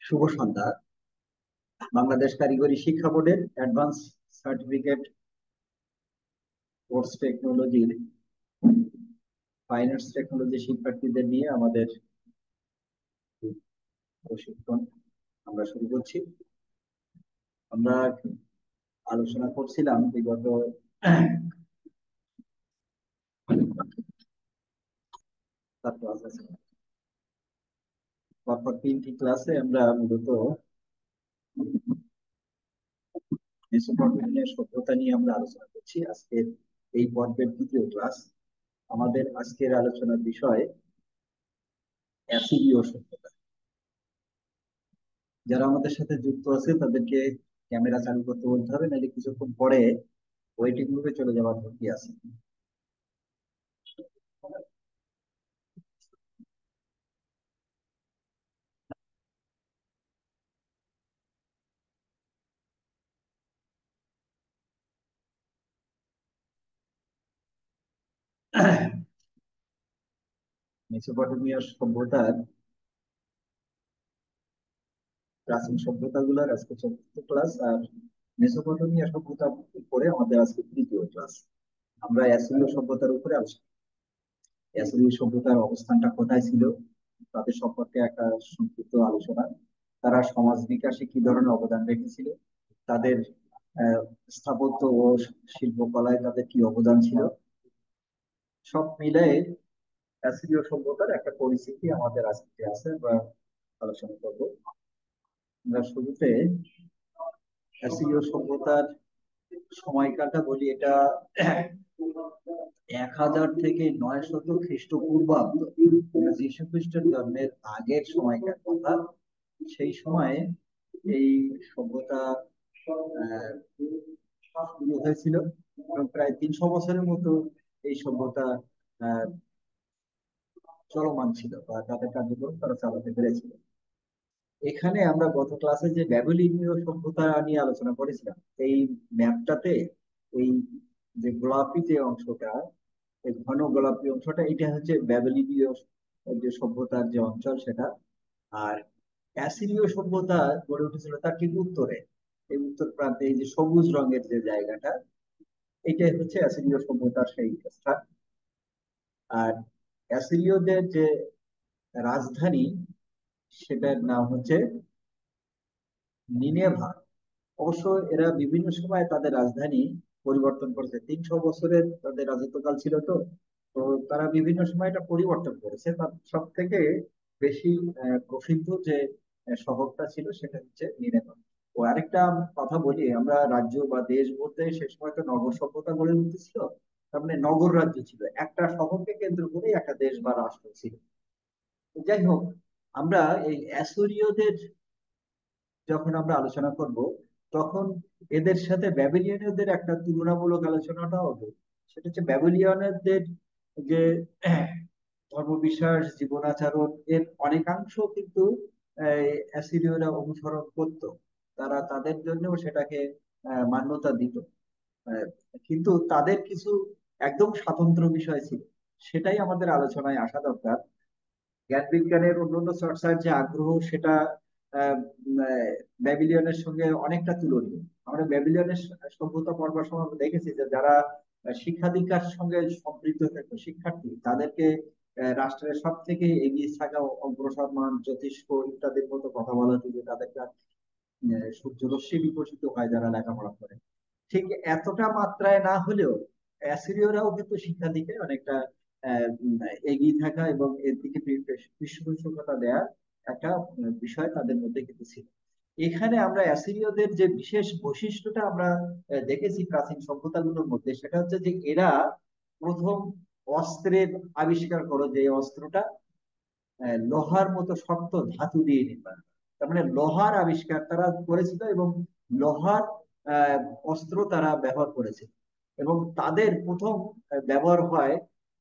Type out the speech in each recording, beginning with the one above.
শুভ সন্ধ্যা। বাংলাদেশ কারিগরি শিক্ষা বোর্ডের অ্যাডভান্স সার্টিফিকেট কোর্স টেকনোলজির ফাইন আর্টস টেকনোলজি শিক্ষার্থীদের নিয়ে আমাদের প্রশিক্ষণ আমরা শুরু করছি। আমরা আলোচনা করছিলাম বিগত পরপর 3টি ক্লাসে আমরা মূলত মেসোপটেমিয়ার সভ্যতা নিয়ে আমরা আলোচনা করছি। আজকের এই পর্বের 2য় ক্লাস। আমাদের আজকের আলোচনার বিষয় অ্যাসিরীয় সভ্যতা। যারা আমাদের সাথে যুক্ত আছে তাদেরকে ক্যামেরা চালু করতে বলতে হবে, নাহলে কিছুক্ষণ পরে ওয়েটিং রুমে চলে যাওয়ার ঝুঁকি আছে। মেসোপটেমিয়ার সভ্যতার প্রাচীন সভ্যতাগুলোর আজকে 4th ক্লাস, আর মেসোপটেমিয়া সভ্যতার উপরে আমাদের আজকে 3য় ক্লাস। আমরা অ্যাসিরীয় সভ্যতার উপরে আলোচনা। অ্যাসিরীয় সভ্যতার অবস্থানটা কোথায় ছিল তাদের সম্পর্কে একটা সংক্ষিপ্ত আলোচনা। তারা সমাজ বিকাশে কি ধরনের অবদান রেখেছিল, তাদের আহ, স্থাপত্য ও শিল্পকলায় তাদের কি অবদান ছিল, সব মিলাই অ্যাসিরীয় সভ্যতার একটা পরিস্থিতি আমাদের আজকে আছে, আমরা আলোচনা করব। আমরা শুরুতে অ্যাসিরীয় সভ্যতার সময়কালটা বলি। এটা 1000 থেকে 900 খ্রিস্টপূর্বাব্দ, যীশু খ্রিস্টের জন্মের আগের সময়কার কথা। সেই সময়ে এই সভ্যতা শুরু হয়েছিল এবং প্রায় 300 বছরের মতো এই সভ্যতা আহ, চলমান ছিল বা তাদের কার্যক্রম তারা চালাতে পেরেছিল। এখানে আমরা গত ক্লাসে যে ব্যাবিলনীয় সভ্যতা নিয়ে আলোচনা করেছিলাম, এই ম্যাপটাতে এই যে গোলাপি যে অংশটা, এই ঘন গোলাপি অংশটা, এটা হচ্ছে ব্যাবিলনীয় যে সভ্যতার যে অঞ্চল সেটা। আর অ্যাসিরীয় সভ্যতা গড়ে উঠেছিল তার ঠিক উত্তরে, এই উত্তর প্রান্তে এই যে সবুজ রঙের যে জায়গাটা, এটাই হচ্ছে অ্যাসিরীয় সভ্যতার সেই স্থান। আর অ্যাসিরীয়দের যে রাজধানী, সেটার নাম হচ্ছে নিনেভা। অবশ্য এরা বিভিন্ন সময় তাদের রাজধানী পরিবর্তন করেছে। 300 বছরের তাদের রাজত্বকাল ছিল, তো তো তারা বিভিন্ন সময় এটা পরিবর্তন করেছে। তার সব থেকে বেশি প্রসিদ্ধ যে শহরটা ছিল সেটা হচ্ছে নিনেভা। ও আরেকটা কথা বলি, আমরা রাজ্য বা দেশ বলতে সে সময় তো নগর সভ্যতা গড়ে উঠেছিল। তার মানে নগর রাজ্য ছিল, একটা শহরকে কেন্দ্র করে একটা দেশ বা রাষ্ট্র ছিল। যাই হোক, আমরা এই অ্যাসোরীয়দের যখন আমরা আলোচনা করব, তখন এদের সাথে ব্যাবিলিয়নীয়দের একটা তুলনামূলক আলোচনাটাও হবে। সেটা হচ্ছে ব্যাবিলিয়নদের যে ধর্মবিশ্বাস, জীবনাচরণ, এর অনেকাংশ কিন্তু অ্যাসিরীয়রা অনুসরণ করত। তারা তাদের জন্যও সেটাকে মান্যতা দিত। আহ, কিন্তু তাদের কিছু একদম স্বতন্ত্র বিষয় ছিল, সেটাই আমাদের আলোচনায় আসা দরকার। জ্ঞান বিজ্ঞানের অন্যান্য চর্চার যে আগ্রহ, সেটা আহ, উম, আহ, ব্যাবিলিয়নের সঙ্গে অনেকটা তুলনীয়। আমরা ব্যাবিলিয়নের সভ্যতা পড়বার সময় আমরা দেখেছি যে যারা শিক্ষা দীক্ষার সঙ্গে সম্পৃক্ত থাকতো শিক্ষার্থী, তাদেরকে রাষ্ট্রের সব থেকে এগিয়ে থাকা, অগ্রসরমান, জ্যোতিষ্ক ইত্যাদির মতো কথা বলা হতো যে তাদেরকে সূর্যরশ্মি বিকশিত হয় যারা লেখাপড়া করে। ঠিক এতটা মাত্রায় না হলেও অ্যাসিরীয়রাও কিন্তু শিক্ষা দিকে অনেকটা এগিয়ে থাকা এবং এর দিকে পৃষ্ঠপোষকতা দেওয়ার একটা বিষয় তাদের মধ্যে কিন্তু ছিল। এখানে আমরা অ্যাসিরীয়দের যে বিশেষ বৈশিষ্ট্যটা আমরা দেখেছি প্রাচীন সভ্যতাগুলোর মধ্যে, সেটা হচ্ছে যে এরা প্রথম অস্ত্রের আবিষ্কার করো, যে অস্ত্রটা লোহার মতো শক্ত ধাতু দিয়ে নির্মাণ। তার মানে লোহার আবিষ্কার তারা করেছিল এবং লোহার আহ, অস্ত্র তারা ব্যবহার করেছে। এবং তাদের প্রথম ব্যবহার হয়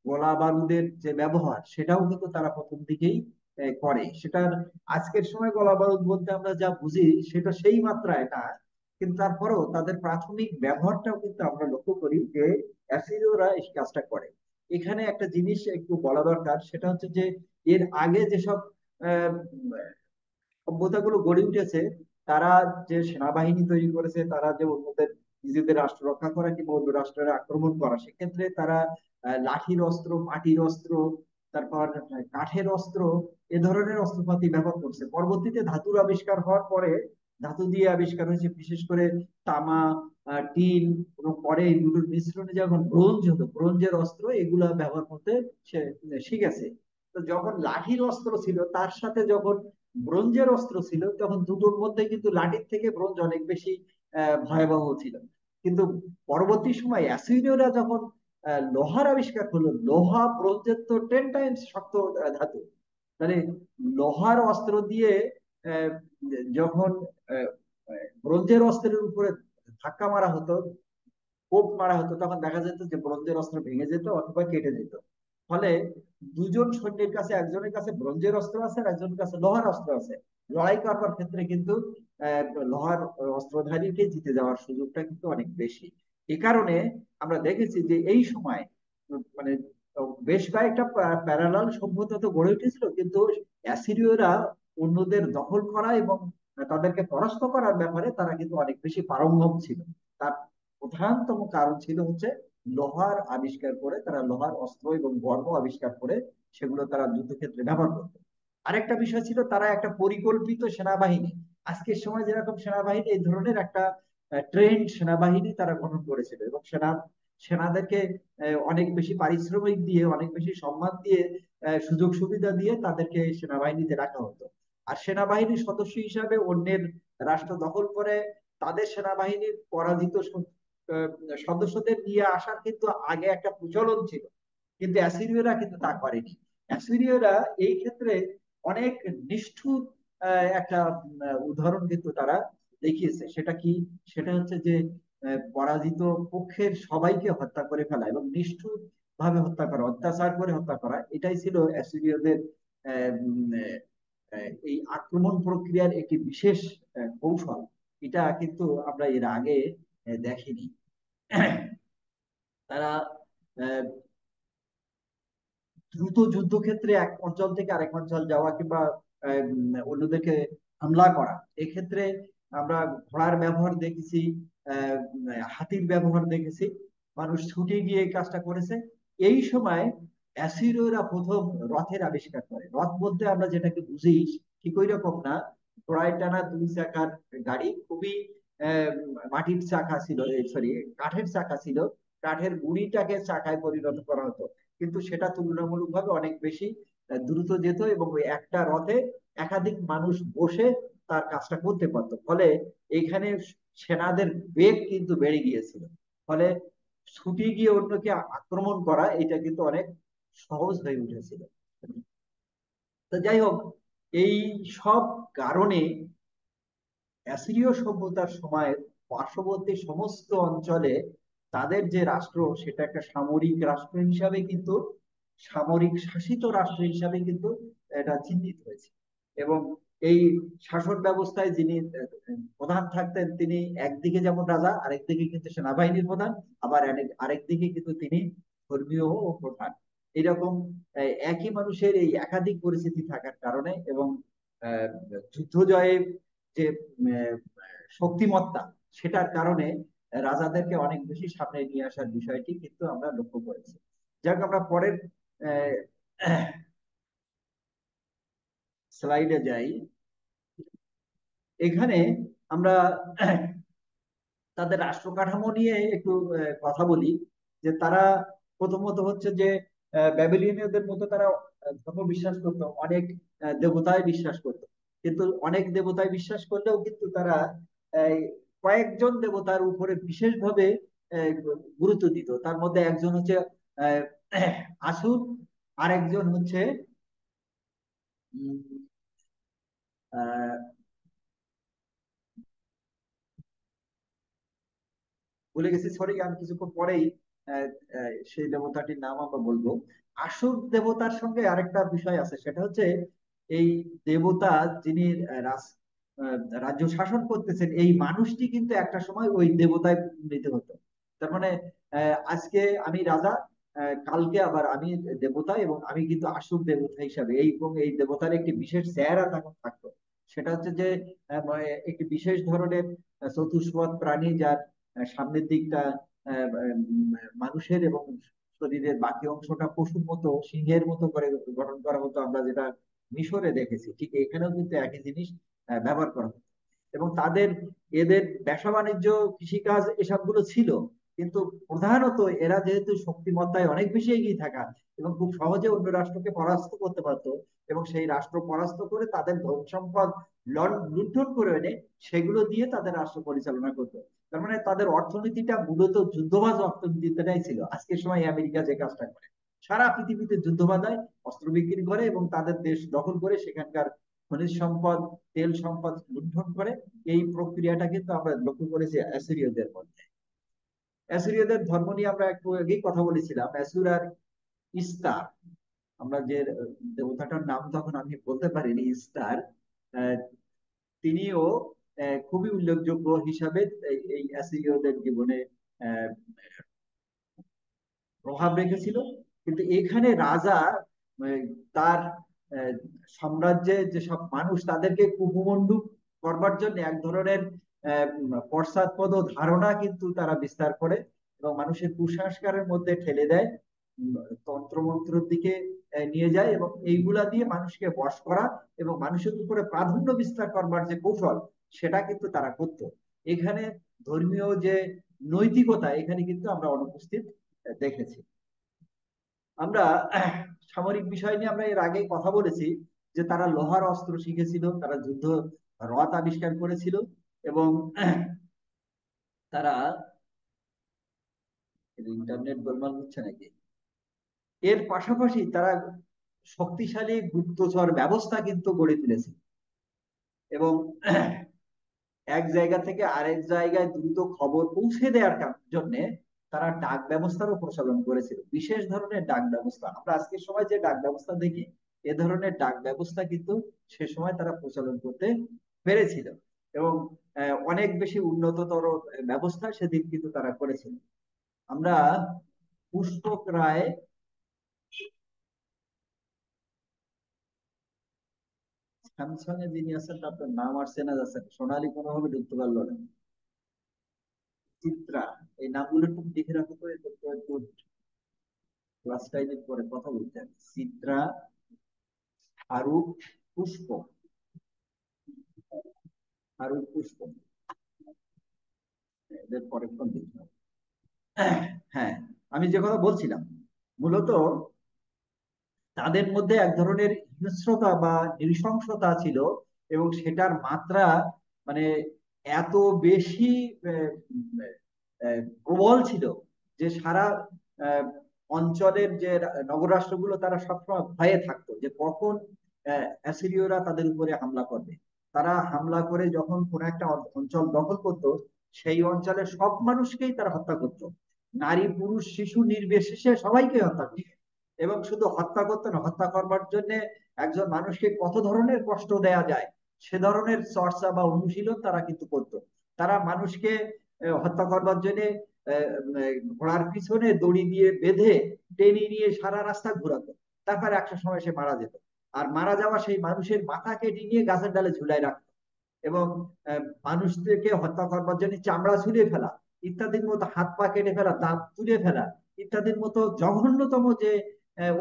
গোলা বারুদের যে ব্যবহার, সেটাও কিন্তু তারা প্রথম দিকেই করে। সেটার আজকের সময় গোলা বারুদ বলতে আমরা যা বুঝি সেটা সেই মাত্রায় না, কিন্তু তারপরেও তাদের প্রাথমিক ব্যবহারটাও কিন্তু আমরা লক্ষ্য করি যে অ্যাসিরীয়রা এই কাজটা করে। এখানে একটা জিনিস একটু বলা দরকার, সেটা হচ্ছে যে এর আগে যেসব আহ, সভ্যতাগুলো গড়ে উঠেছে, তারা যে সেনাবাহিনী তৈরি করেছে, তারা যে অন্যদের নিজেদের রাষ্ট্র রক্ষা করা কিংবা অন্য রাষ্ট্রের আক্রমণ করা, সেক্ষেত্রে তারা লাঠির অস্ত্র, মাটির অস্ত্র, তারপর কাঠের অস্ত্র, এ ধরনের অস্ত্রপাতি ব্যবহার করছে। পরবর্তীতে ধাতুর আবিষ্কার হওয়ার পরে, ধাতু দিয়ে আবিষ্কার হয়েছে বিশেষ করে তামা, টিন, এবং পরে এই দুটোর মিশ্রণে যখন ব্রোঞ্জ হতো, ব্রোঞ্জের অস্ত্র এগুলা ব্যবহার করতে সে শিখেছে। তো যখন লাঠির অস্ত্র ছিল তার সাথে যখন ব্রোঞ্জের অস্ত্র ছিল, তখন দুটোর মধ্যে কিন্তু লাঠির থেকে ব্রোঞ্জ অনেক বেশি ভয়াবহ ছিল। কিন্তু পরবর্তী সময় অ্যাসিরীয়রা যখন লোহার আবিষ্কার করলো, লোহা ব্রোঞ্জের তো 10 টাইমস শক্ত ধাতু, তাহলে লোহার অস্ত্র দিয়ে আহ, যখন আহ, ব্রোঞ্জের অস্ত্রের উপরে ধাক্কা মারা হতো, কোপ মারা হতো, তখন দেখা যেত যে ব্রোঞ্জের অস্ত্র ভেঙে যেত অথবা কেটে যেত। ফলে দুজন সৈন্যের কাছে, একজনের কাছে ব্রোঞ্জের অস্ত্র আছে আর একজনের কাছে লোহার অস্ত্র আছে, লড়াই করবার ক্ষেত্রে কিন্তু আহ, লোহার অস্ত্রধারীকে জিতে যাওয়ার সুযোগটা কিন্তু অনেক বেশি। এই কারণে আমরা দেখেছি যে এই সময় মানে বেশ কয়েকটা প্যারালাল সভ্যতা তো গড়ে উঠেছিল, কিন্তু অ্যাসিরীয়রা অন্যদের দখল করা এবং তাদেরকে পরাস্ত করার ব্যাপারে তারা কিন্তু অনেক বেশি পারঙ্গম ছিল। তার প্রধানতম কারণ ছিল হচ্ছে লোহার আবিষ্কার করে, তারা লোহার অস্ত্র এবং বর্ম আবিষ্কার করে সেগুলো তারা যুদ্ধক্ষেত্রে ব্যবহার করতো। আরেকটা বিষয় ছিল, তারা একটা পরিকল্পিত সেনাবাহিনী, আজকের সময় যেরকম সেনাবাহিনী, এই ধরনের একটা ট্রেন্ড সেনাবাহিনী তারা গঠন করেছিল, এবং সেনাদেরকে অনেক বেশি পারিশ্রমিক দিয়ে, অনেক বেশি সম্মান দিয়ে, সুযোগ সুবিধা দিয়ে তাদেরকে সেনাবাহিনীতে রাখা হতো। আর সেনাবাহিনীর সদস্য হিসাবে অন্যের রাষ্ট্র দখল করে তাদের সেনাবাহিনীর পরাজিত আহ, সদস্যদের নিয়ে আসার কিন্তু আগে একটা প্রচলন ছিল, কিন্তু অ্যাসিরীয়রা কিন্তু তা করেনি। অ্যাসিরীয়রা এই ক্ষেত্রে অনেক নিষ্ঠুর একটা উদাহরণ কিন্তু তারা দেখিয়েছে। সেটা কি? সেটা হচ্ছে যে পরাজিত পক্ষের সবাইকে হত্যা করে ফেলা এবং নিষ্ঠুর ভাবে হত্যা করা, অত্যাচার করে হত্যা করা, এটাই ছিল অ্যাসিরীয়দের এই আক্রমণ প্রক্রিয়ার একটি বিশেষ কৌশল। এটা কিন্তু আমরা এর আগে দেখিনি। তারা আহ, দ্রুত যুদ্ধক্ষেত্রে এক অঞ্চল থেকে আরেক অঞ্চল যাওয়া কিংবা অন্যদেরকে হামলা করা, এক্ষেত্রে আমরা ঘোড়ার ব্যবহার দেখেছি, হাতির ব্যবহার দেখেছি, মানুষ ছুটে গিয়ে এই কাজটা করেছে। এই সময় অ্যাসিরীয়রা প্রথম রথের আবিষ্কার করে। রথ বলতে আমরা যেটাকে বুঝি ঠিক ওই রকম না, ঘোড়ায় টানা 2 চাকার গাড়ি, খুবই আহ, মাটির চাকা ছিল, সরি কাঠের চাকা ছিল, কাঠের গুঁড়িটাকে চাকায় পরিণত করা হতো। কিন্তু সেটা তুলনামূলকভাবে অনেক বেশি দ্রুত যেত, এবং ওই একটা রথে একাধিক মানুষ বসে তার কাজটা করতে পারতো। ফলে এইখানে সেনাদের বেগ কিন্তু বেড়ে গিয়েছিল। ফলে ছুটে গিয়ে অন্যকে আক্রমণ করা এটা কিন্তু অনেক সহজ হয়ে উঠেছিল। তো যাই হোক, এই সব কারণে অ্যাসিরীয় সভ্যতার সময় পার্শ্ববর্তী সমস্ত অঞ্চলে তাদের যে রাষ্ট্র, সেটা একটা সামরিক রাষ্ট্র হিসাবে কিন্তু, সামরিক শাসিত রাষ্ট্র হিসাবে কিন্তু এটা চিহ্নিত হয়েছে। এবং এই শাসন ব্যবস্থায় যিনি প্রধান থাকতেন, তিনি একদিকে যেমন রাজা, আরেকদিকে কিন্তু সেনাবাহিনীর প্রধান, আবার আরেকদিকে কিন্তু তিনি ধর্মীয় ও প্রধান। এরকম একই মানুষের এই একাধিক পরিস্থিতি থাকার কারণে, এবং আহ, যুদ্ধ জয়ে যে আহ, শক্তিমত্তা, সেটার কারণে রাজাদেরকে অনেক বেশি সামনে নিয়ে আসার বিষয়টি কিন্তু আমরা লক্ষ্য করেছি। যাক, আমরা পরের স্লাইডে যাই। এখানে আমরা তাদের রাষ্ট্র কাঠামো নিয়ে একটু কথা বলি। যে তারা প্রথমত হচ্ছে যে ব্যাবিলনীয়দের মতো তারা ধর্ম বিশ্বাস করতো, অনেক দেবতায় বিশ্বাস করতো। কিন্তু অনেক দেবতায় বিশ্বাস করলেও কিন্তু তারা আহ, কয়েকজন দেবতার উপরে বিশেষভাবে আহ, গুরুত্ব দিত। তার মধ্যে একজন হচ্ছে আহ, আসুর, আরেকজন হচ্ছে উম, আহ, ভুলে গেছি, সরি, আমি কিছুক্ষণ পরেই সেই দেবতাটির নাম আমরা বলবো। আসুর দেবতার সঙ্গে আরেকটা বিষয় আছে, সেটা হচ্ছে এই দেবতা যিনি রাজ্য শাসন করতেছেন, এই মানুষটি কিন্তু একটা সময় ওই দেবতায় পরিণত হতো। তার মানে আজকে আমি রাজা, কালকে আবার আমি দেবতা, এবং আমি কিন্তু আসুর দেবতা হিসাবে, এই এবং এই দেবতার একটি বিশেষ চেহারা তখন থাকতো। সেটা হচ্ছে যে একটি বিশেষ ধরনের চতুষ্পদ প্রাণী, যার সামনের দিকটা মানুষের এবং শরীরের বাকি অংশটা পশুর মতো, সিংহের মতো করে গঠন করা হতো, আমরা যেটা মিশরে দেখেছি, ঠিক এখানেও কিন্তু একই জিনিস ব্যবহার করা হতো। এবং এদের ব্যবসা বাণিজ্য, কৃষিকাজ এসবগুলো ছিল, কিন্তু প্রধানত এরা যেহেতু শক্তিমত্তায় অনেক বেশি এগিয়ে থাকা এবং খুব সহজে অন্য রাষ্ট্রকে পরাস্ত করতে পারতো, এবং সেই রাষ্ট্র পরাস্ত করে তাদের ধন সম্পদ লুণ্ঠন করে এনে সেগুলো দিয়ে তাদের রাষ্ট্র পরিচালনা করতো। তার মানে তাদের অর্থনীতিটা মূলত যুদ্ধবাজ অর্থনীতিটাই ছিল। আজকের সময় আমেরিকা যে কাজটা করে, সারা পৃথিবীতে যুদ্ধ বাঁধায়, অস্ত্র বিক্রি করে এবং তাদের দেশ দখল করে সেখানকার খনিজ সম্পদ, তেল সম্পদ লুণ্ঠন করে। এই প্রক্রিয়াটা কিন্তু আমরা লক্ষ্য করেছি অ্যাসিরীয়দের মধ্যে। অ্যাসিরীয়দের ধর্ম নিয়ে আমরা একটু আগেই কথা বলেছিলাম। অ্যাসুর আর ইস্তার, আমরা যে দেবতাটার নাম তখন আমি বলতে পারিনি, ইস্তার, আহ, তিনিও খুবই উল্লেখযোগ্য হিসাবে এই অ্যাসিরীয়দের জীবনে আহ, প্রভাব রেখেছিল। কিন্তু এখানে রাজা তার আহ, সাম্রাজ্যে যেসব মানুষ, তাদেরকে কুমন্ডু করবার জন্য এক ধরনের পশ্চাৎপদ ধারণা কিন্তু তারা বিস্তার করে এবং মানুষের কুসংস্কারের মধ্যে ঠেলে দেয়, তন্ত্রমন্ত্রের দিকে নিয়ে যায়, এবং এইগুলা দিয়ে মানুষকে বশ করা এবং মানুষের উপরে প্রাধান্য বিস্তার করবার যে কৌশল, সেটা কিন্তু তারা করত। এখানে ধর্মীয় যে নৈতিকতা, এখানে কিন্তু আমরা অনুপস্থিত দেখেছি। আমরা সামরিক বিষয় নিয়ে আমরা এর আগে কথা বলেছি, যে তারা লোহার অস্ত্র শিখেছিল, তারা যুদ্ধ রথ আবিষ্কার করেছিল, এবং তারা, ইন্টারনেট গোলমাল হচ্ছে নাকি, এর পাশাপাশি তারা শক্তিশালী গুপ্তচর ব্যবস্থা কিন্তু গড়ে তুলেছে, এবং এক জায়গা থেকে আরেক জায়গায় দ্রুত খবর পৌঁছে দেওয়ার জন্য তারা ডাক ব্যবস্থারও প্রচলন করেছিল। বিশেষ ধরনের ডাক ব্যবস্থা, আমরা আজকের সময় যে ডাক ব্যবস্থা দেখি, এ ধরনের ডাক ব্যবস্থা কিন্তু সে সময় তারা প্রচলন করতে পেরেছিল, এবং অনেক বেশি উন্নততর ব্যবস্থা সেদিন কিন্তু তারা করেছিল। আমরা পুষ্পক রায়, স্যামসাং এ যিনি আছেন, আপনার নাম আর চেনা যাচ্ছে না, সোনালী কোনোভাবে ঢুকতে পারলো না। চিত্রা, এই নামগুলো একটু লিখে রাখো তো, একটু ক্লাস টাইমের পরে কথা বলতে হবে। চিত্রা, ফারুক, পুষ্প, ফারুক পুষ্প, এদের পরে কোন দিতে হবে। হ্যাঁ, আমি যে কথা বলছিলাম, মূলত তাদের মধ্যে এক ধরনের হিংস্রতা বা নৃশংসতা ছিল, এবং সেটার মাত্রা মানে এত বেশি আহ, প্রবল ছিল, যে সারা আহ, অঞ্চলের যে নগরাষ্ট্রগুলো, তারা সবসময় ভয়ে থাকতো যে কখন অ্যাসিরীয়রা তাদের উপরে হামলা করবে। তারা হামলা করে যখন কোন একটা অঞ্চল দখল করত, সেই অঞ্চলের সব মানুষকেই তারা হত্যা করত, নারী পুরুষ শিশু নির্বিশেষে সবাইকে হত্যা করত। এবং শুধু হত্যা করতো না, হত্যা করবার জন্য একজন মানুষকে কত ধরনের কষ্ট দেয়া যায় সে ধরনের চর্চা বা অনুশীলন তারা কিন্তু করতো। তারা মানুষকে হত্যা করবার জন্য ঘোড়ার পিছনে দড়ি দিয়ে বেঁধে টেনে নিয়ে সারা রাস্তা ঘোরাতো। তারপর একটা সময় সে মারা যেত, আর মারা যাওয়া সেই মানুষের মাথা কেটে নিয়ে গাছের ডালে ঝুলাই রাখতো, এবং মানুষদেরকে হত্যা করবার জন্য চামড়া ছুঁড়ে ফেলা ইত্যাদির মতো, হাত পা কেটে ফেলা, দাঁত তুলে ফেলা ইত্যাদির মতো জঘন্যতম যে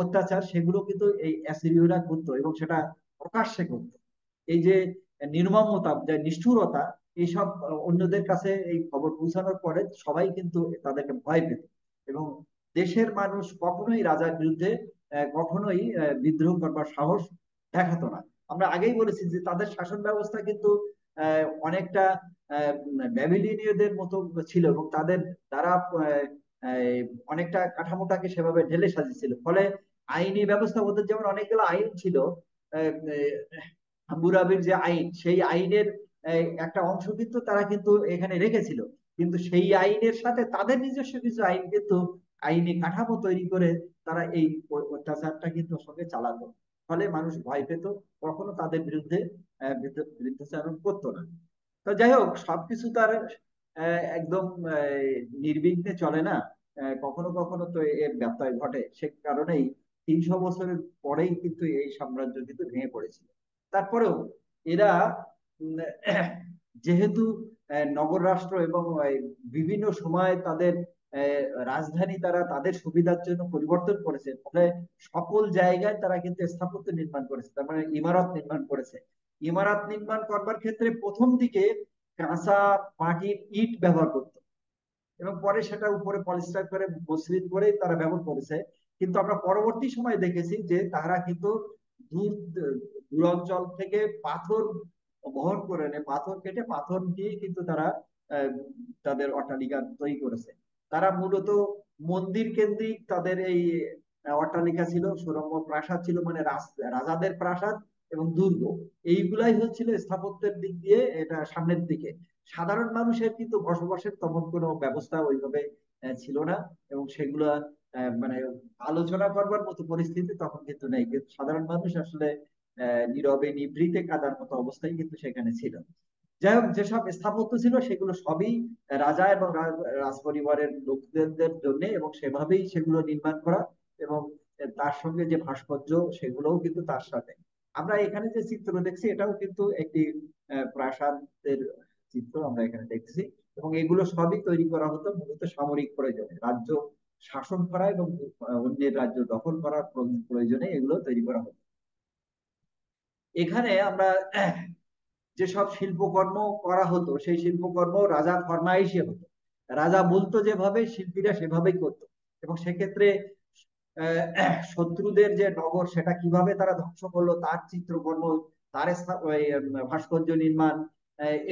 অত্যাচার, সেগুলো কিন্তু এই অ্যাসিরীয়রা করতো, এবং সেটা প্রকাশ্যে করতো। এই যে নির্মমতা, যে নিষ্ঠুরতা, এইসব অন্যদের কাছে এই খবর পৌঁছানোর পরে সবাই কিন্তু তাদেরকে ভয় পেত, এবং দেশের মানুষ কখনোই রাজার বিরুদ্ধে কখনোই বিদ্রোহ করবার সাহস দেখাতো না। আমরা আগেই বলেছি যে তাদের শাসন ব্যবস্থা কিন্তু অনেকটা ব্যাবিলনীয়দের মতো ছিল, এবং তাদের দ্বারা অনেকটা কাঠামোটাকে সেভাবে ঢেলে সাজিয়েছিল। ফলে আইনি ব্যবস্থা, ওদের যেমন অনেকগুলো আইন ছিল, হাম্মুরাবির যে আইন, সেই আইনের একটা অংশ কিন্তু তারা কিন্তু এখানে রেখেছিল, কিন্তু সেই আইনের সাথে তাদের নিজস্ব কিছু আইন কিন্তু, আইনি কাঠামো তৈরি করে তারা এই অত্যাচারটা কিন্তু সঙ্গে চালাতো। ফলে মানুষ ভয় পেত, কখনো তাদের বিরুদ্ধে বিরুদ্ধাচারণ করতো না। তো যাই হোক, সবকিছু তার একদম নির্বিঘ্নে চলে না। কখনো কখনো তো এর ব্যত্যয় ঘটে, সে কারণেই 300 বছরের পরেই কিন্তু এই সাম্রাজ্য কিন্তু ভেঙে পড়েছিল। তারপরেও এরা উম, যেহেতু নগর রাষ্ট্র এবং বিভিন্ন সময় তাদের রাজধানী তারা তাদের সুবিধার জন্য পরিবর্তন করেছে, ফলে সকল জায়গায় তারা কিন্তু স্থাপত্য নির্মাণ করেছে, তার মানে ইমারত নির্মাণ করেছে। ইমারত নির্মাণ করবার ক্ষেত্রে প্রথম দিকে কাঁচা মাটির ইট ব্যবহার করতো, এবং পরে সেটা উপরে পলিস্টার করে মসৃণ করে তারা ব্যবহার করেছে। কিন্তু আমরা পরবর্তী সময় দেখেছি যে তারা কিন্তু দূর দূর অঞ্চল থেকে পাথর বহন করে এনে, পাথর কেটে পাথর দিয়ে কিন্তু তারা আহ, তাদের অট্টালিকা তৈরি করেছে। তারা মূলত মন্দির কেন্দ্রিক তাদের এই অট্টালিকা ছিল, সুরম্য প্রাসাদ ছিল, মানে রাজাদের প্রাসাদ এবং দুর্গ, এইগুলাই হচ্ছিল স্থাপত্যের দিক দিয়ে এটা সামনের দিকে। সাধারণ মানুষের কিন্তু বসবাসের তেমন কোনো ব্যবস্থা ওইভাবে ছিল না, এবং সেগুলো মানে আলোচনা করবার মতো পরিস্থিতি তখন কিন্তু নেই, কিন্তু সাধারণ মানুষ আসলে নীরবে নিভৃতে কাদার মতো অবস্থায় কিন্তু সেখানে ছিল। যাই হোক, যেসব স্থাপত্য ছিল সেগুলো সবই রাজা এবং রাজ পরিবারের লোকদের জন্য, এবং সেভাবেই সেগুলো নির্মাণ করা, এবং তার সঙ্গে যে ভাস্কর্য সেগুলোও কিন্তু তার সাথে। আমরা এখানে যে চিত্র দেখছি এটাও কিন্তু একটি প্রাসাদের চিত্র আমরা এখানে দেখছি, এবং এগুলো সবই তৈরি করা হতো মূলত সামরিক প্রয়োজনে, রাজ্য শাসন করা এবং অন্যের রাজ্য দখল করার প্রয়োজনে এগুলো তৈরি করা হতো। এখানে আমরা যেসব শিল্পকর্ম করা হতো সেই শিল্পকর্ম রাজার ফরমাইশে হতো, রাজা বলতো যেভাবে শিল্পীরা সেভাবেই করতো। এবং সেক্ষেত্রে শত্রুদের যে নগর সেটা কিভাবে তারা ধ্বংস করলো তার চিত্রকর্ম, তার ভাস্কর্য নির্মাণ,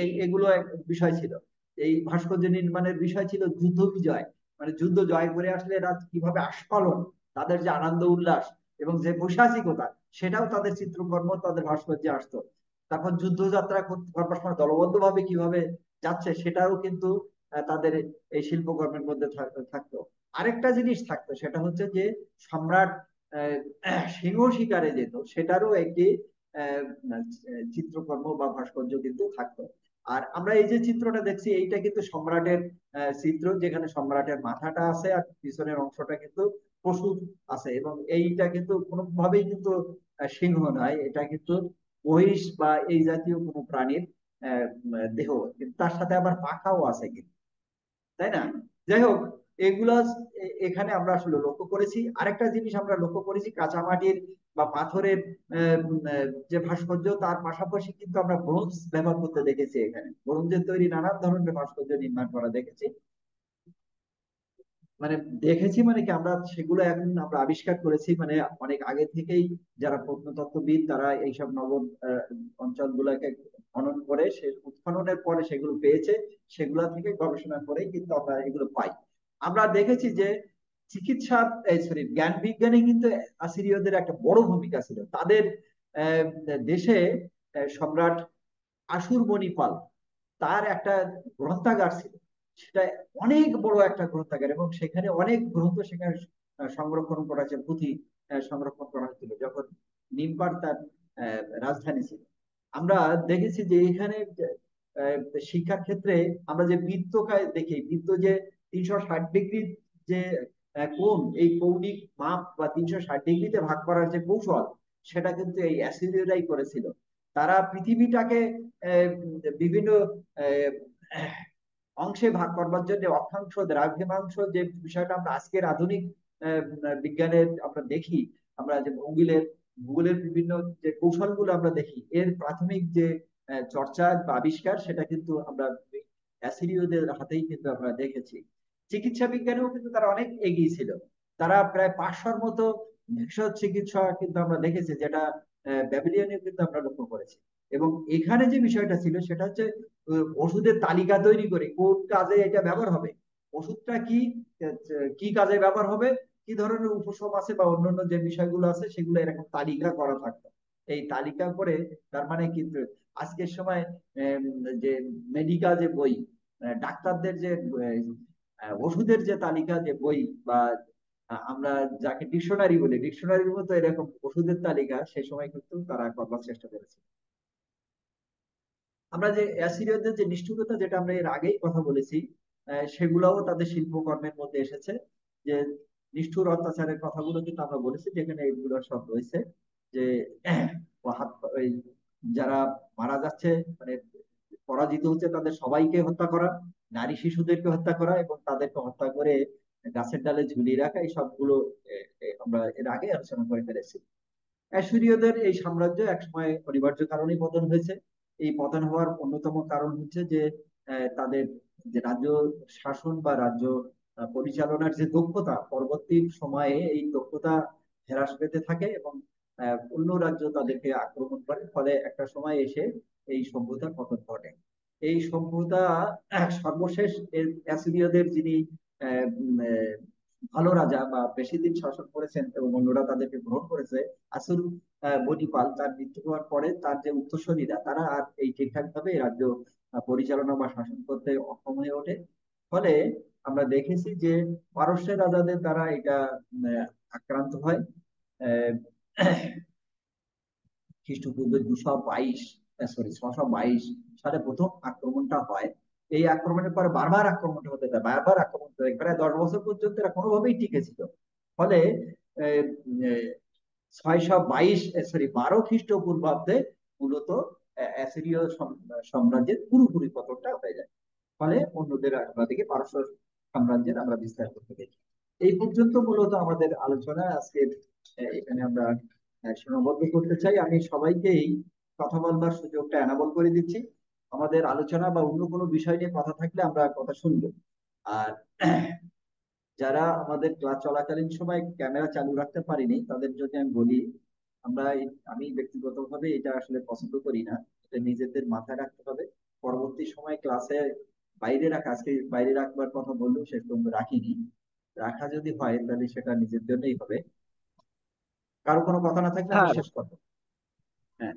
এই এগুলো এক বিষয় ছিল। এই ভাস্কর্য নির্মাণের বিষয় ছিল যুদ্ধ বিজয়, মানে যুদ্ধ জয় করে আসলে এরা কিভাবে আস্ফালন, তাদের যে আনন্দ উল্লাস এবং যে বৈশাচিকতা, সেটাও তাদের চিত্রকর্ম তাদের ভাস্কর্যে আসতো। তারপর যুদ্ধযাত্রা করবার সময় দলবদ্ধ ভাবে কিভাবে যাচ্ছে সেটাও কিন্তু তাদের এই শিল্পকর্মের মধ্যে থাকতো। আরেকটা জিনিস থাকতো, সেটা হচ্ছে যে সম্রাট সিংহ শিকারে যেত, সেটারও একটি আহ, চিত্রকর্ম বা ভাস্কর্য কিন্তু থাকতো। আর আমরা এই যে চিত্রটা দেখছি এইটা কিন্তু সম্রাটের চিত্র, যেখানে সম্রাটের মাথাটা আছে আর পিছনের অংশটা কিন্তু পশু আছে, এবং এইটা কিন্তু কোনোভাবেই কিন্তু সিংহ নয়, এটা কিন্তু মহিষ বা এই জাতীয় কোনো প্রাণীর দেহ, কিন্তু তার সাথে আবার পাখাও আছে কিন্তু, তাই না? যাই হোক, এগুলা এখানে আমরা আসলে লক্ষ্য করেছি। আরেকটা জিনিস আমরা লক্ষ্য করেছি, কাঁচামাটির বা পাথরের যে ভাস্কর্য, তার পাশাপাশি কিন্তু আমরা ব্রোঞ্জ ব্যবহার করতে দেখেছি, এখানে ব্রোঞ্জের তৈরি নানান ধরনের ভাস্কর্য নির্মাণ করা দেখেছি। মানে দেখেছি মানে কি, আমরা সেগুলো এখন আমরা আবিষ্কার করেছি, মানে অনেক আগে থেকেই যারা প্রত্নতত্ত্ববিদ তারা এইসব নগর অঞ্চলগুলোকে খনন করে, সে উৎখননের পরে সেগুলো পেয়েছে, সেগুলা থেকে গবেষণা করেই কিন্তু আমরা এগুলো পাই। আমরা দেখেছি যে চিকিৎসা, সরি, জ্ঞান বিজ্ঞানে কিন্তু আসিরীয়দের একটা বড় ভূমিকা ছিল। তাদের আহ, দেশে সম্রাট আশুরবনিপাল, তার একটা গ্রন্থাগার ছিল, সেটা অনেক বড় একটা গ্রন্থাগার, এবং সেখানে অনেক গ্রন্থ সেখানে সংরক্ষণ করা আছে, পুঁথি সংরক্ষণ করা হয়েছিল যখন নিমপার তার রাজধানী ছিল। আমরা দেখেছি যে এখানে আহ, শিক্ষার ক্ষেত্রে আমরা যে বৃত্তকায় দেখি, বৃত্ত যে 360 ডিগ্রি যে কোণ, এই কৌণিক মাপ বা 360 ডিগ্রিতে ভাগ করার যে কৌশল, সেটা কিন্তু এই অ্যাসিরীয়রাই করেছিল। তারা পৃথিবীটাকে বিভিন্ন আহ, অংশে ভাগ করবার জন্য অক্ষাংশ দ্রাঘিমাংশ যে বিষয়টা আমরা আজকের আধুনিক আহ, বিজ্ঞানের আমরা দেখি, আমরা যে ভূগোলের বিভিন্ন যে কৌশলগুলো আমরা দেখি, এর প্রাথমিক যে চর্চা বা আবিষ্কার সেটা কিন্তু আমরা অ্যাসিরীয়দের হাতেই কিন্তু আমরা দেখেছি। চিকিৎসা বিজ্ঞানেও কিন্তু তারা অনেক এগিয়ে ছিল। তারা প্রায় 500-র মতো ভেষজ চিকিৎসা কিন্তু আমরা দেখেছি, যেটা ব্যাবিলিয়নে কিন্তু আমরা লক্ষ্য করেছি। এবং এখানে যে বিষয়টা ছিল সেটা হচ্ছে ওষুধের তালিকা তৈরি করে কোন কাজে এটা ব্যবহার হবে, ওষুধটা কি কি কাজে ব্যবহার হবে, কি ধরনের উপশম আছে বা অন্যান্য যে বিষয়গুলো আছে সেগুলো এরকম তালিকা করা থাকতো। এই তালিকা করে, তার মানে কিন্তু আজকের সময় আহ, যে মেডিকেল যে বই, ডাক্তারদের যে ওষুধের যে তালিকা যে বই, বা আমরা যাকে ডিকশনারি বলি, ডিকশনারির মতো এরকম ওষুধের তালিকা সে সময় কিন্তু তারা করবার চেষ্টা করেছে। আমরা যে অ্যাসিরীয়দের যে নিষ্ঠুরতা, যেটা আমরা এর আগেই কথা বলেছি, সেগুলাও তাদের শিল্পকর্মের মধ্যে এসেছে। যে নিষ্ঠুর অত্যাচারের কথাগুলো কিন্তু আমরা বলেছি, যেখানে এগুলো সব রয়েছে। যে হাত, যারা মারা যাচ্ছে, মানে পরাজিত হচ্ছে, তাদের সবাইকে হত্যা করা, নারী শিশুদেরকে হত্যা করা এবং তাদেরকে হত্যা করে গাছের ডালে ঝুলিয়ে রাখা, এই সবগুলো আমরা এর আগে আলোচনা করে ফেলেছি। অ্যাসিরীয়দের এই সাম্রাজ্য একসময় অনিবার্য কারণেই পতন হয়েছে। এই পতন হওয়ার অন্যতম কারণ হচ্ছে যে তাদের যে রাজ্য শাসন বা রাজ্য পরিচালনার যে দক্ষতা, পরবর্তী সময়ে এই দক্ষতা হ্রাস পেতে থাকে এবং অন্য রাজ্য তাদেরকে আক্রমণ করে, ফলে একটা সময় এসে এই সভ্যতার পতন ঘটে। এই সভ্যতা সর্বশেষ অ্যাসিরীয়দের যিনি আহ, উম, আহ, ভালো রাজা বা বেশি দিন শাসন করেছেন এবং অন্যরা তাদেরকে গ্রহণ করেছে, আসুর বনিপাল, তার মৃত্যু হওয়ার পরে তার যে উত্তরসূরিরা তারা আর এই ঠিকঠাক ভাবে এই রাজ্য পরিচালনা বা শাসন করতে অক্ষম হয়ে ওঠে। ফলে আমরা দেখেছি যে পারস্যের রাজাদের দ্বারা এটা আক্রান্ত হয়। আহ, খ্রিস্টপূর্বে 222, সরি 622 সালে প্রথম আক্রমণটা হয়। এই আক্রমণের পরে বারবার আক্রমণটা হতে থাকে, বারবার আক্রমণ হতে থাকে, প্রায় 10 বছর পর্যন্ত এরা কোনোভাবেই টিকে ছিল। ফলে 622, সরি 12 খ্রিস্টপূর্বাব্দে মূলত অ্যাসিরীয় সাম্রাজ্যের পুরোপুরি পতনটা হয়ে যায়। ফলে অন্যদের আমরা দেখি পারস্য সাম্রাজ্যের আমরা বিস্তার করতে দেখি। এই পর্যন্ত মূলত আমাদের আলোচনা আজকে এখানে আমরা সীমাবদ্ধ করতে চাই। আমি সবাইকেই কথা বলবার সুযোগটা এনাবল করে দিচ্ছি। আমাদের আলোচনা বা অন্য কোনো বিষয় নিয়ে কথা থাকলে আমরা কথা শুনবো। আর যারা আমাদের ক্লাস চলাকালীন সময় ক্যামেরা চালু রাখতে পারিনি তাদের জন্য আমি বলি, আমরা আমি ব্যক্তিগতভাবে এটা আসলে পছন্দ করি না। এটা নিজেদের মাথায় রাখতে হবে। পরবর্তী সময় ক্লাসে বাইরে রাখা, আজকে বাইরে রাখবার কথা বললেও শেষ পর্যন্ত রাখিনি, রাখা যদি হয় তাহলে সেটা নিজের জন্যই হবে। কারো কোনো কথা না থাকলে আমি স্যার শেষ করবো। হ্যাঁ,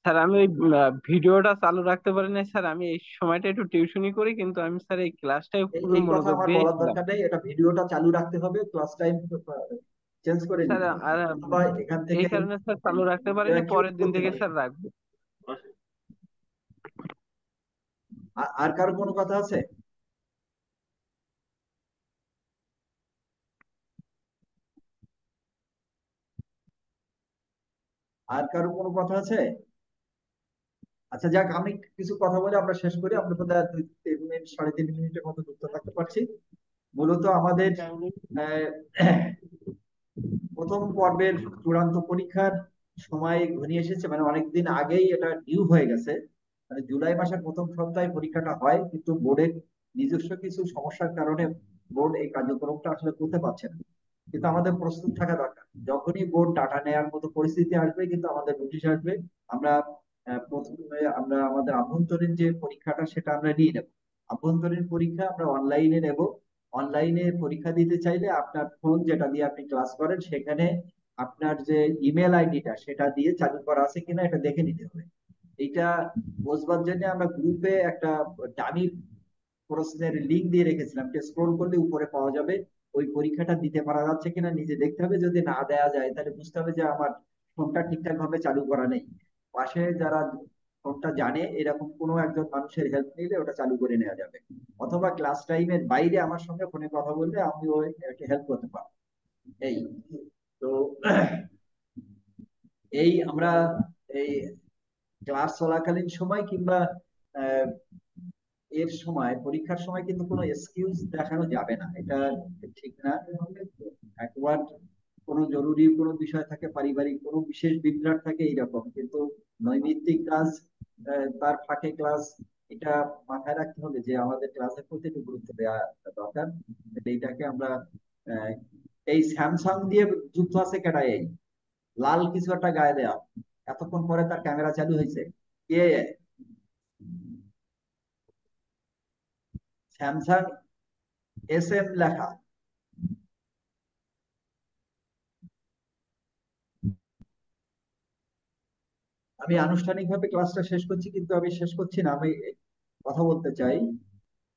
স্যার আমি ওই ভিডিওটা চালু রাখতে পারি না স্যার। আমি এই সময়টা একটু টিউশনি করি, কিন্তু আমি স্যার এই ক্লাসটাই এই পুরো এই কথা মনোযোগ আমার দিয়ে বলার ছিলাম। দরকার নেই, এটা ভিডিওটা চালু রাখতে হবে, ক্লাস টাইম চেঞ্জ করে স্যার নিতে হবে, আর অথবা এখান এই থেকে কারণে স্যার চালু রাখতে পারিনি, এভাকিউট পরের দিন করতে থেকে হবে। স্যার রাখবো। আর কারো কোনো কথা আছে? আর কারো কোনো কথা আছে? আচ্ছা যাক, আমি কিছু কথা বলে আমরা শেষ করি। আমরা বোধ হয় 2-3 মিনিট, 3.5 মিনিটের মতো যুক্ত থাকতে পারছি। মূলত আমাদের আহ, প্রথম পর্বের চূড়ান্ত পরীক্ষার সময় ঘনিয়ে এসেছে, মানে অনেকদিন আগেই এটা ডিউ হয়ে গেছে। মানে জুলাই মাসের প্রথম সপ্তাহে পরীক্ষাটা হয়, কিন্তু বোর্ডের নিজস্ব কিছু সমস্যার কারণে বোর্ড এই কার্যক্রমটা আসলে করতে পারছে না। কিন্তু আমাদের প্রস্তুত থাকা দরকার, যখনই বোর্ড ডাটা নেওয়ার মতো পরিস্থিতি আসবে কিন্তু আমাদের নোটিশ আসবে। আমরা প্রথমে আমরা আমাদের আভ্যন্তরীণ যে পরীক্ষাটা সেটা আমরা নিয়ে নেব। আভ্যন্তরীণ পরীক্ষা আমরা অনলাইনে নেব। অনলাইনে পরীক্ষা দিতে চাইলে আপনার ফোন যেটা দিয়ে আপনি ক্লাস করেন সেখানে আপনার যে ইমেল আইডিটা সেটা দিয়ে চালু করা আছে কিনা এটা দেখে নিতে হবে। এইটা বোঝবার জন্য আমরা গ্রুপে একটা ডামি প্রশ্নের লিঙ্ক দিয়ে রেখেছিলাম, স্ক্রোল করলে উপরে পাওয়া যাবে। ওই পরীক্ষাটা দিতে পারা যাচ্ছে কিনা নিজে দেখতে হবে, যদি না দেয়া যায় তাহলে বুঝতে হবে যে আমার ফোনটা ঠিকঠাক ভাবে চালু করা নেই। পাশে যারা ফোনটা জানে এরকম কোনো একজন মানুষের হেল্প নিলে ওটা চালু করে নেওয়া যাবে। অথবা ক্লাস টাইমের বাইরে আমার সঙ্গে ফোনে কথা বললে আমি ওই হেল্প করতে পারবো। এই তো এই আমরা এই ক্লাস চলাকালীন সময় কিংবা আহ, এর সময়, পরীক্ষার সময় কিন্তু কোনো এক্সকিউজ দেখানো যাবে না, এটা ঠিক না। একবার কোনো জরুরি কোনো বিষয় থাকে, পারিবারিক কোনো বিশেষ বিভ্রাট থাকে এইরকম, কিন্তু নৈমিত্তিক কাজ, তার ফাঁকে ক্লাস, এটা মাথায় রাখতে হবে যে আমাদের ক্লাসের প্রতি একটু গুরুত্ব দেওয়া দরকার। এইটাকে আমরা আহ, এই স্যামসাং দিয়ে যুক্ত আছে কেডা, এই লাল কিছু একটা গায়ে দেয়া, এতক্ষণ পরে তার ক্যামেরা চালু হয়েছে, কে? স্যামসাং SM লেখা। আমি আনুষ্ঠানিকভাবে ক্লাসটা শেষ করছি, কিন্তু আমি শেষ করছি না, আমি কথা বলতে চাই।